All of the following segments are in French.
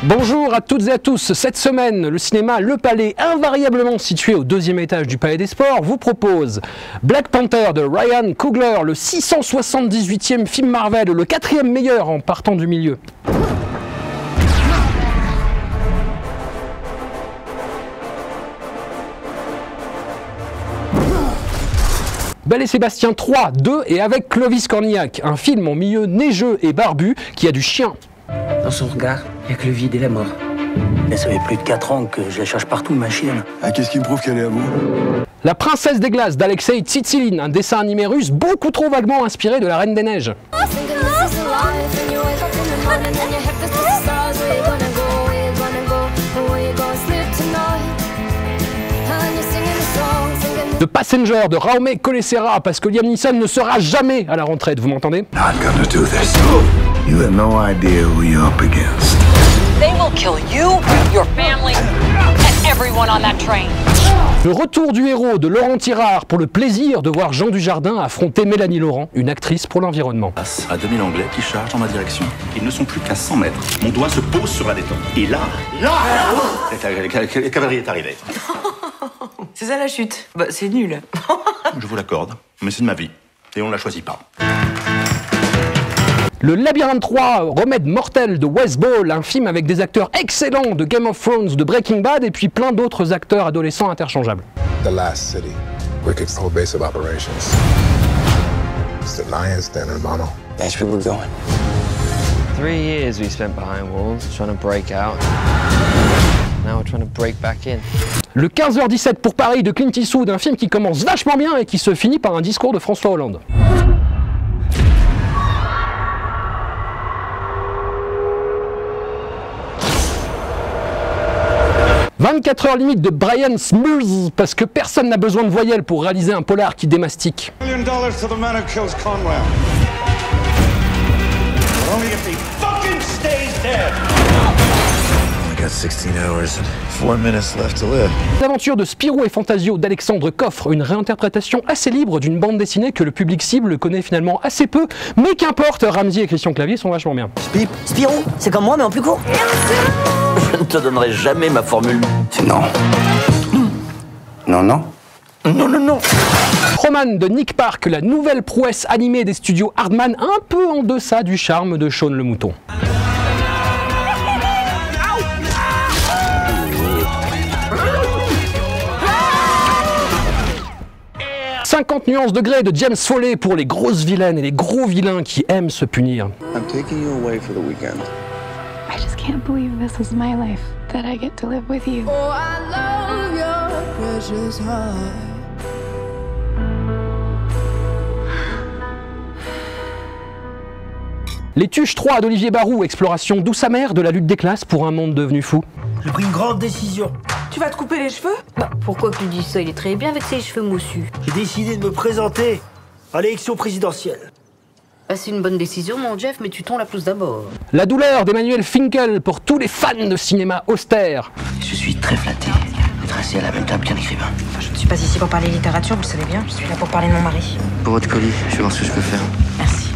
Bonjour à toutes et à tous. Cette semaine, le cinéma Le Palais, invariablement situé au 2e étage du Palais des Sports, vous propose Black Panther de Ryan Coogler, le 678e film Marvel, le 4e meilleur en partant du milieu. Belle et Sébastien 3, 2 et avec Clovis Cornillac, un film en milieu neigeux et barbu qui a du chien. Dans son regard, il n'y a que le vide et la mort. Mais ça fait plus de 4 ans que je la cherche partout, ma chienne. Ah, qu'est-ce qui me prouve qu'elle est à vous? La Princesse des Glaces d'Alexei Tsitsilin, un dessin animé russe beaucoup trop vaguement inspiré de la Reine des Neiges. The Passenger de Raume Colessera, parce que Liam Neeson ne sera jamais à la retraite, vous m'entendez? Not gonna do this. You have no idea who you're up against. They will kill you, your family, and everyone on that train. Le retour du héros de Laurent Tirard pour le plaisir de voir Jean Dujardin affronter Mélanie Laurent, une actrice pour l'environnement. À 2000 Anglais qui chargent dans ma direction. Ils ne sont plus qu'à 100 mètres. Mon doigt se pose sur la détente. Et là, la cavalerie est arrivée. C'est ça la chute. Bah, c'est nul. Je vous l'accorde, mais c'est de ma vie. Et on ne la choisit pas. Le Labyrinthe 3, remède mortel de Wes Ball, un film avec des acteurs excellents de Game of Thrones, de Breaking Bad et puis plein d'autres acteurs adolescents interchangeables. The Last City, Wicked's whole base of operations. It's the lion's den, hermano. That's where we're going. 3 years we spent behind walls, trying to break out. Now we're trying to break back in. Le 15h17 pour Paris de Clint Eastwood, un film qui commence vachement bien et qui se finit par un discours de François Hollande. 24 heures limite de Brian Smurz, parce que personne n'a besoin de voyelles pour réaliser un polar qui démastique. $1 million to the man who kills Conwell. But only if he fucking stays dead. I got 16 hours and 4 minutes left to live. L'aventure de Spirou et Fantasio d'Alexandre Coffre, une réinterprétation assez libre d'une bande dessinée que le public cible connaît finalement assez peu, mais qu'importe, Ramsey et Christian Clavier sont vachement bien. Spirou, c'est comme moi mais en plus court. Je ne te donnerai jamais ma formule. C'est non. Non, non. Non, non, non. Roman de Nick Park, la nouvelle prouesse animée des studios Hardman, un peu en deçà du charme de Shaun le Mouton. « 50 nuances de Grey » de James Foley pour les grosses vilaines et les gros vilains qui aiment se punir. I'm taking you away for the weekend. I just can't believe this is my life, that I get to live with you. Oh, I love your precious heart. Les Tuches 3 d'Olivier Barou, exploration douce amère de la lutte des classes pour un monde devenu fou. J'ai pris une grande décision. Tu vas te couper les cheveux? Bah, pourquoi tu dis ça? Il est très bien avec ses cheveux moussus. J'ai décidé de me présenter à l'élection présidentielle. Bah, c'est une bonne décision, mon Jeff, mais tu tombes la pelouse d'abord. La douleur d'Emmanuel Finkel pour tous les fans de cinéma austère. Je suis très flatté d'être assis à la même table qu'un écrivain. Je ne suis pas ici pour parler littérature, vous le savez bien. Je suis là pour parler de mon mari. Pour votre colis, je vais voir ce que je peux faire. Merci.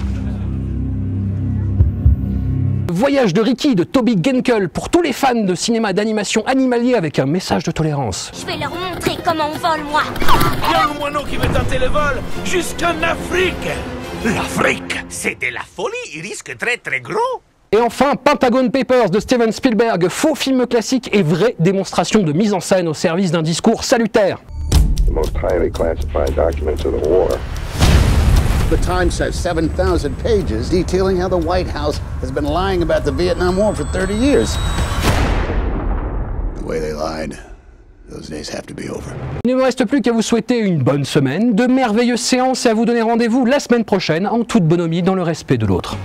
Voyage de Ricky de Toby Genkel pour tous les fans de cinéma d'animation animalier avec un message de tolérance. Je vais leur montrer comment on vole, moi. Il y a un moineau qui veut tenter le vol jusqu'en Afrique. L'Afrique, c'est de la folie, il risque très très gros. Et enfin, Pentagon Papers de Steven Spielberg, faux film classique et vraie démonstration de mise en scène au service d'un discours salutaire. The most highly classified documents of the war. The Times has 7,000 pages detailing how the White House has been lying about the Vietnam War for 30 years. The way they lied, those days have to be over. Il ne me reste plus qu'à vous souhaiter une bonne semaine, de merveilleuses séances et à vous donner rendez-vous la semaine prochaine en toute bonhomie dans le respect de l'autre.